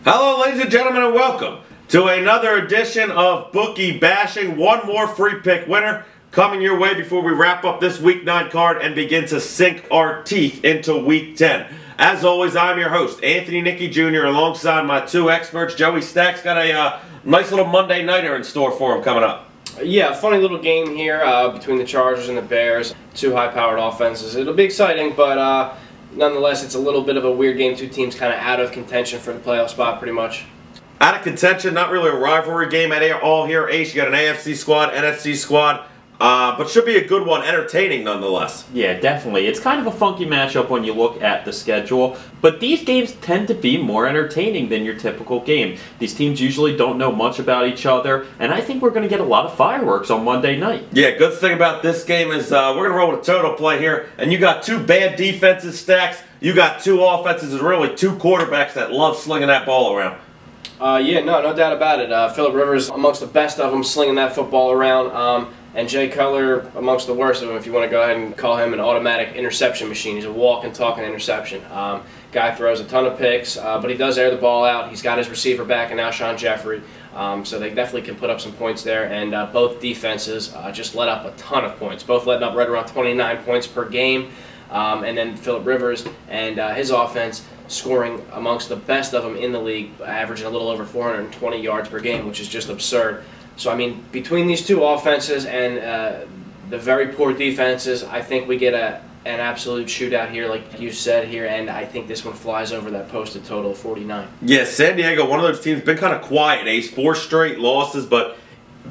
Hello, ladies and gentlemen, and welcome to another edition of Bookie Bashing. One more free pick winner coming your way before we wrap up this Week 9 card and begin to sink our teeth into Week 10. As always, I'm your host, Anthony Nicky Jr., alongside my two experts. Joey Stacks got a nice little Monday nighter in store for him coming up. Yeah, funny little game here between the Chargers and the Bears. Two high-powered offenses. It'll be exciting, but nonetheless, it's a little bit of a weird game. Two teams kind of out of contention for the playoff spot, pretty much. Out of contention, not really a rivalry game at all here. Ace, you got an AFC squad, NFC squad, but should be a good one, entertaining nonetheless. Yeah, definitely. It's kind of a funky matchup when you look at the schedule, but these games tend to be more entertaining than your typical game. These teams usually don't know much about each other, and I think we're going to get a lot of fireworks on Monday night. Yeah, good thing about this game is we're going to roll with a total play here, and you got two bad defenses, Stacks. You got two offenses and really two quarterbacks that love slinging that ball around. Yeah, no doubt about it. Philip Rivers amongst the best of them, slinging that football around. And Jay Cutler amongst the worst of them, if you want to go ahead and call him an automatic interception machine. He's a walking, talking interception. Guy throws a ton of picks, but he does air the ball out. He's got his receiver back in Alshon Jeffrey, so they definitely can put up some points there. And both defenses just let up a ton of points, both letting up right around 29 points per game. And then Philip Rivers and his offense scoring amongst the best of them in the league, averaging a little over 420 yards per game, which is just absurd. So, I mean, between these two offenses and the very poor defenses, I think we get an absolute shootout here, like you said here, and I think this one flies over that posted total of 49. Yeah, San Diego, one of those teams, been kind of quiet, Ace. 4 straight losses, but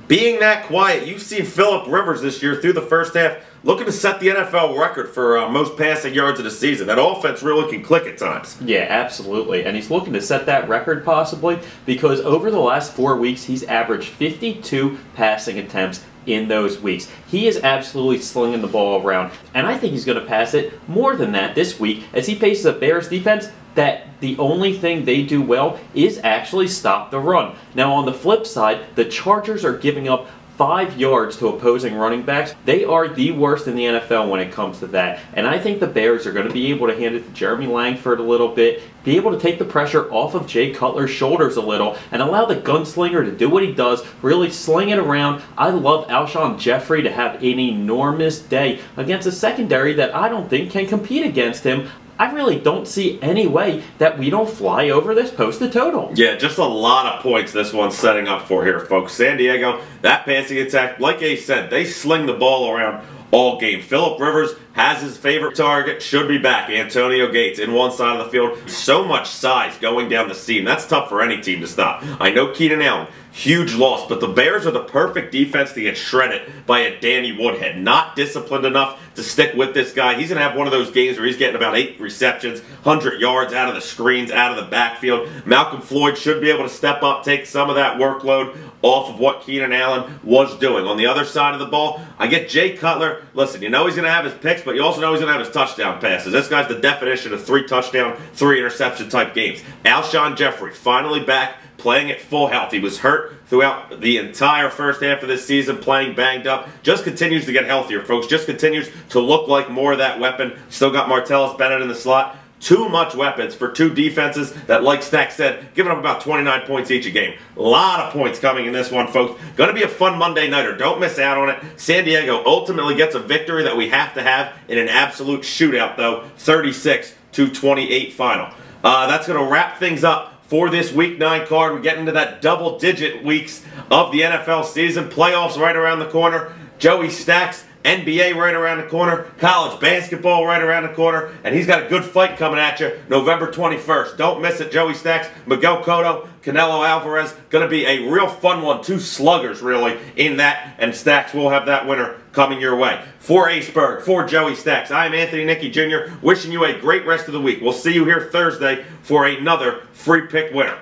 being that quiet, you've seen Philip Rivers this year through the first half looking to set the NFL record for most passing yards of the season. That offense really can click at times. Yeah, absolutely. And he's looking to set that record possibly because over the last 4 weeks, he's averaged 52 passing attempts in those weeks. He is absolutely slinging the ball around, and I think he's going to pass it more than that this week as he faces a Bears defense that the only thing they do well is actually stop the run. Now on the flip side, the Chargers are giving up 5 yards to opposing running backs. They are the worst in the NFL when it comes to that. And I think the Bears are going to be able to hand it to Jeremy Langford a little bit, be able to take the pressure off of Jay Cutler's shoulders a little, and allow the gunslinger to do what he does, really sling it around. I love Alshon Jeffrey to have an enormous day against a secondary that I don't think can compete against him. I really don't see any way that we don't fly over this posted total. Yeah, just a lot of points this one's setting up for here, folks. San Diego, that passing attack, like Ace said, they sling the ball around all game. Philip Rivers has his favorite target, should be back, Antonio Gates, in one side of the field. So much size going down the seam. That's tough for any team to stop. I know Keenan Allen, huge loss, but the Bears are the perfect defense to get shredded by a Danny Woodhead. Not disciplined enough to stick with this guy. He's going to have one of those games where he's getting about 8 receptions, 100 yards out of the screens, out of the backfield. Malcolm Floyd should be able to step up, take some of that workload off of what Keenan Allen was doing. On the other side of the ball, I get Jay Cutler. Listen, you know he's going to have his picks, but you also know he's going to have his touchdown passes. This guy's the definition of 3 touchdown, 3 interception type games. Alshon Jeffrey finally back, playing at full health. He was hurt throughout the entire first half of this season, playing banged up. Just continues to get healthier, folks. Just continues to look like more of that weapon. Still got Martellus Bennett in the slot. Too much weapons for two defenses that, like Stack said, giving up about 29 points each a game. A lot of points coming in this one, folks. Going to be a fun Monday nighter. Don't miss out on it. San Diego ultimately gets a victory that we have to have in an absolute shootout, though. 36-28 final. That's going to wrap things up for this Week 9 card. We get into that double-digit weeks of the NFL season. Playoffs right around the corner. Joey Stacks, NBA right around the corner, college basketball right around the corner, and he's got a good fight coming at you November 21st. Don't miss it. Joey Stacks, Miguel Cotto, Canelo Alvarez. Going to be a real fun one. 2 sluggers, really, in that, and Stacks will have that winner coming your way. For Aceberg, for Joey Stacks, I'm Anthony Nicky Jr., wishing you a great rest of the week. We'll see you here Thursday for another free pick winner.